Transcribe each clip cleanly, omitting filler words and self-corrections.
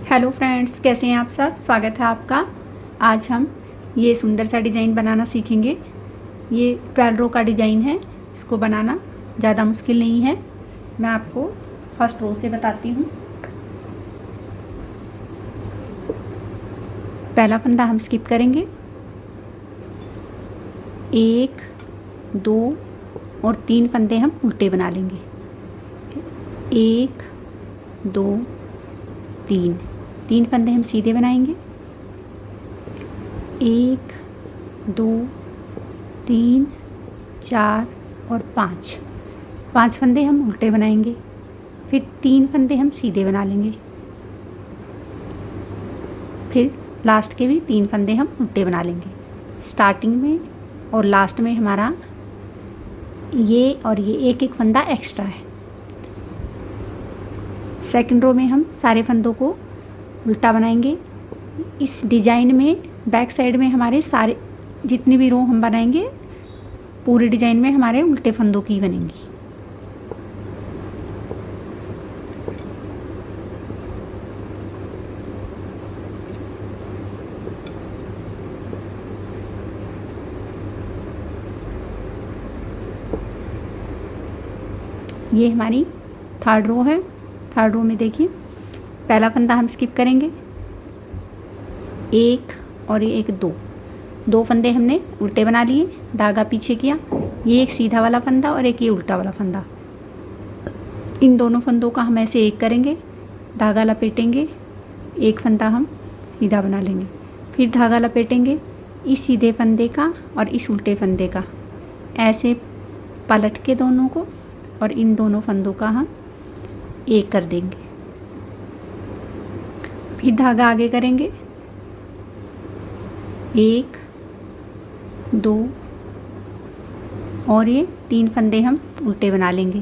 Hello friends, कैसे हैं आप सब। स्वागत है आपका। आज हम ये सुंदर सा डिज़ाइन बनाना सीखेंगे। ये 12 रो का डिज़ाइन है। इसको बनाना ज़्यादा मुश्किल नहीं है। मैं आपको फर्स्ट रो से बताती हूँ। पहला फंदा हम स्किप करेंगे। 1 2 और 3 फंदे हम उल्टे बना लेंगे। 1 2 3 फंदे हम सीधे बनाएंगे। 1 2 3 4 और 5 फंदे हम उल्टे बनाएंगे। फिर 3 फंदे हम सीधे बना लेंगे। फिर लास्ट के भी 3 फंदे हम उल्टे बना लेंगे। स्टार्टिंग में और लास्ट में हमारा ये और ये एक एक फंदा एक्स्ट्रा है। सेकंड रो में हम सारे फंदों को उल्टा बनाएंगे। इस डिज़ाइन में बैक साइड में हमारे सारे जितनी भी रो हम बनाएंगे पूरे डिज़ाइन में हमारे उल्टे फंदों की बनेंगी। ये हमारी थर्ड रो है। थर्ड रो में देखिए, पहला फंदा हम स्किप करेंगे। 1 और ये 2 फंदे हमने उल्टे बना लिए, धागा पीछे किया। ये एक सीधा वाला फंदा और एक ये उल्टा वाला फंदा। इन दोनों फंदों का हम ऐसे एक करेंगे, धागा लपेटेंगे, एक फंदा हम सीधा बना लेंगे। फिर धागा लपेटेंगे इस सीधे फंदे का और इस उल्टे फंदे का, ऐसे पलट के दोनों को, और इन दोनों फंदों का हम एक कर देंगे। फिर धागा आगे करेंगे, 1 2 और ये 3 फंदे हम उल्टे बना लेंगे।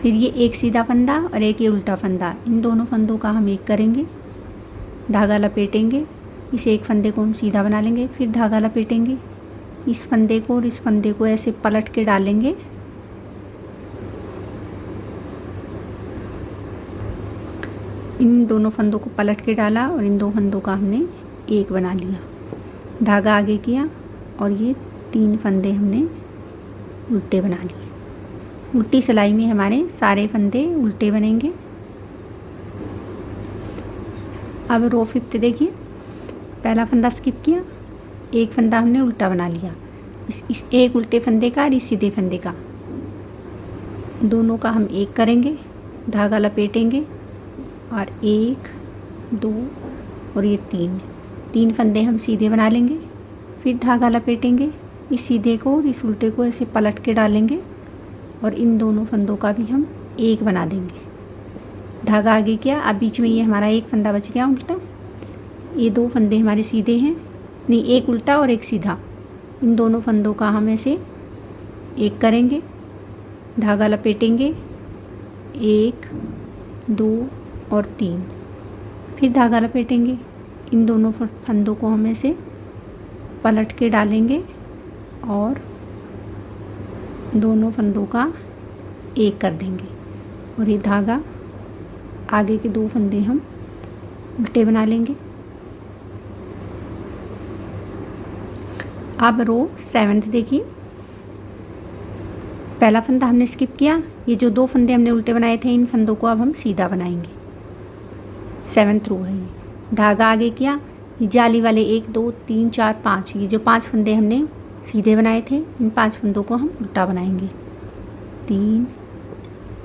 फिर ये एक सीधा फंदा और एक ये उल्टा फंदा, इन दोनों फंदों का हम एक करेंगे, धागा लपेटेंगे, इस एक फंदे को हम सीधा बना लेंगे। फिर धागा लपेटेंगे, इस फंदे को और इस फंदे को ऐसे पलट के डालेंगे। इन दोनों फंदों को पलट के डाला और इन दो फंदों का हमने एक बना लिया। धागा आगे किया और ये 3 फंदे हमने उल्टे बना लिए। उल्टी सिलाई में हमारे सारे फंदे उल्टे बनेंगे। अब रो 5 देखिए, पहला फंदा स्किप किया, एक फंदा हमने उल्टा बना लिया। इस एक उल्टे फंदे का और इस सीधे फंदे का, दोनों का हम एक करेंगे, धागा लपेटेंगे और 1 2 और ये 3 फंदे हम सीधे बना लेंगे। फिर धागा लपेटेंगे, इस सीधे को और इस उल्टे को ऐसे पलट के डालेंगे और इन दोनों फंदों का भी हम एक बना देंगे। धागा आगे किया, अब बीच में ये हमारा एक फंदा बच गया उल्टा। ये 2 फंदे हमारे सीधे हैं, नहीं एक उल्टा और एक सीधा, इन दोनों फंदों का हम ऐसे एक करेंगे, धागा लपेटेंगे, 1 2 और 3। फिर धागा लपेटेंगे, इन दोनों फंदों को हम ऐसे पलट के डालेंगे और दोनों फंदों का एक कर देंगे। और ये धागा आगे के 2 फंदे हम उल्टे बना लेंगे। अब रो 7 देखिए, पहला फंदा हमने स्किप किया, ये जो 2 फंदे हमने उल्टे बनाए थे इन फंदों को अब हम सीधा बनाएंगे। 7th रो है ये। धागा आगे किया, ये जाली वाले 1 2 3 4 5, ये जो 5 फंदे हमने सीधे बनाए थे इन 5 फंदों को हम उल्टा बनाएंगे। 3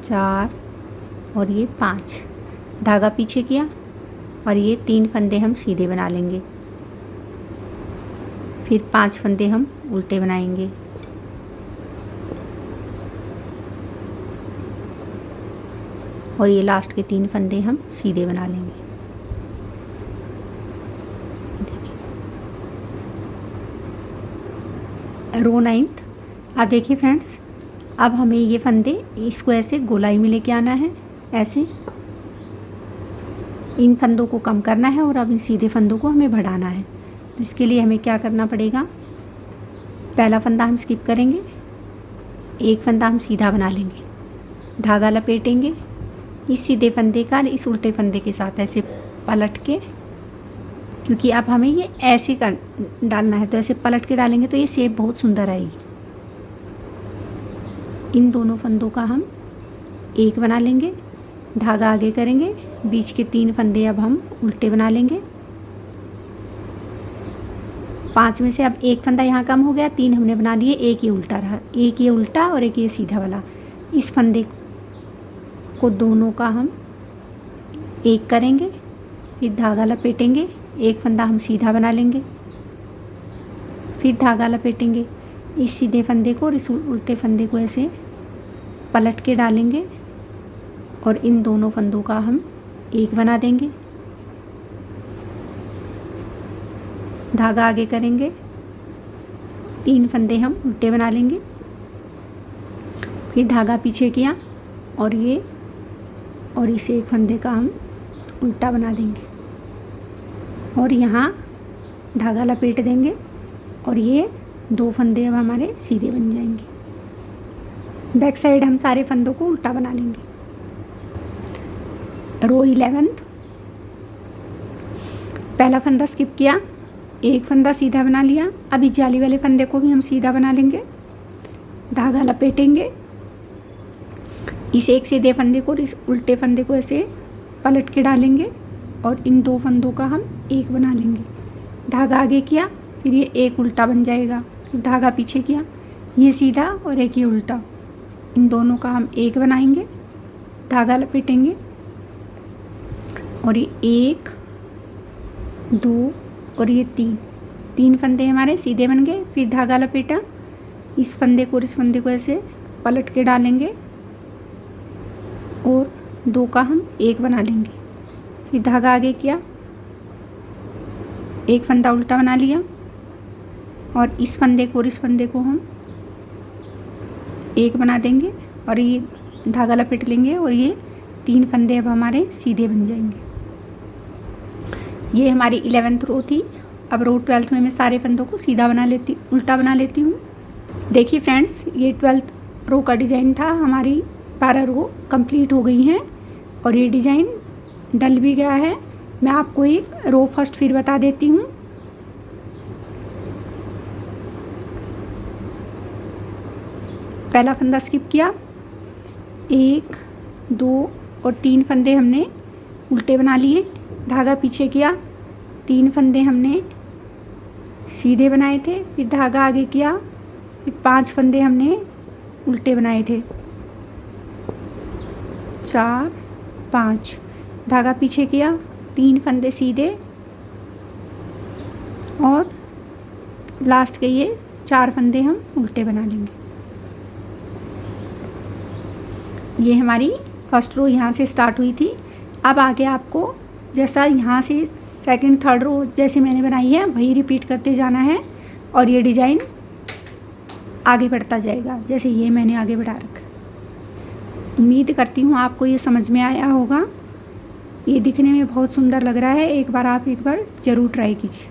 4 और ये 5, धागा पीछे किया और ये 3 फंदे हम सीधे बना लेंगे। फिर 5 फंदे हम उल्टे बनाएंगे। और ये लास्ट के 3 फंदे हम सीधे बना लेंगे। रो 9। अब देखिए फ्रेंड्स, अब हमें ये फंदे इसको ऐसे गोलाई में लेके आना है, ऐसे इन फंदों को कम करना है और अब इन सीधे फंदों को हमें बढ़ाना है। तो इसके लिए हमें क्या करना पड़ेगा, पहला फंदा हम स्किप करेंगे, एक फंदा हम सीधा बना लेंगे, धागा लपेटेंगे, इस सीधे फंदे का इस उल्टे फंदे के साथ ऐसे पलट के, क्योंकि अब हमें ये ऐसे कर डालना है, तो ऐसे पलट के डालेंगे तो ये शेप बहुत सुंदर आएगी। इन दोनों फंदों का हम एक बना लेंगे, धागा आगे करेंगे, बीच के 3 फंदे अब हम उल्टे बना लेंगे। 5 में से अब एक फंदा यहाँ कम हो गया, 3 हमने बना लिए, एक ये उल्टा रहा, एक ये उल्टा और एक ये सीधा वाला। इस फंदे को दोनों का हम एक करेंगे, फिर धागा लपेटेंगे, एक फंदा हम सीधा बना लेंगे, फिर धागा लपेटेंगे, इस सीधे फंदे को और इस उल्टे फंदे को ऐसे पलट के डालेंगे और इन दोनों फंदों का हम एक बना देंगे। धागा आगे करेंगे, 3 फंदे हम उल्टे बना लेंगे, फिर धागा पीछे किया और ये और इसे एक फंदे का हम उल्टा बना देंगे और यहाँ धागा लपेट देंगे और ये 2 फंदे अब हमारे सीधे बन जाएंगे। बैक साइड हम सारे फंदों को उल्टा बना लेंगे। रो 11, पहला फंदा स्किप किया, एक फंदा सीधा बना लिया। अभी जाली वाले फंदे को भी हम सीधा बना लेंगे, धागा लपेटेंगे, इस एक सीधे फंदे को और इस उल्टे फंदे को ऐसे पलट के डालेंगे और इन 2 फंदों का हम एक बना लेंगे। धागा आगे किया, फिर ये एक उल्टा बन जाएगा, फिर धागा पीछे किया, ये सीधा और एक ये उल्टा, इन दोनों का हम एक बनाएंगे, धागा लपेटेंगे और ये 1 2 और ये 3 फंदे हमारे सीधे बन गए। फिर धागा लपेटा, इस फंदे को और इस फंदे को ऐसे पलट के डालेंगे और 2 का हम एक बना लेंगे। फिर धागा आगे किया, एक फंदा उल्टा बना लिया और इस फंदे को और इस फंदे को हम एक बना देंगे और ये धागा लपेट लेंगे और ये 3 फंदे अब हमारे सीधे बन जाएंगे। ये हमारी 11th रो थी। अब रो 12th में मैं सारे फंदों को सीधा बना लेती, उल्टा बना लेती हूँ। देखिए फ्रेंड्स, ये 12th रो का डिज़ाइन था। हमारी 12 रो कंप्लीट हो गई हैं और ये डिज़ाइन डल भी गया है। मैं आपको एक रो फर्स्ट फिर बता देती हूँ। पहला फंदा स्किप किया, 1 2 और 3 फंदे हमने उल्टे बना लिए, धागा पीछे किया, 3 फंदे हमने सीधे बनाए थे, फिर धागा आगे किया, फिर 5 फंदे हमने उल्टे बनाए थे, 4 5, धागा पीछे किया, 3 फंदे सीधे और लास्ट के ये 4 फंदे हम उल्टे बना लेंगे। ये हमारी फर्स्ट रो यहाँ से स्टार्ट हुई थी। अब आगे आपको जैसा यहाँ से सेकंड थर्ड रो जैसे मैंने बनाई है वही रिपीट करते जाना है और ये डिज़ाइन आगे बढ़ता जाएगा जैसे ये मैंने आगे बढ़ा रखा। उम्मीद करती हूँ आपको ये समझ में आया होगा। ये दिखने में बहुत सुंदर लग रहा है। एक बार आप ज़रूर ट्राई कीजिए।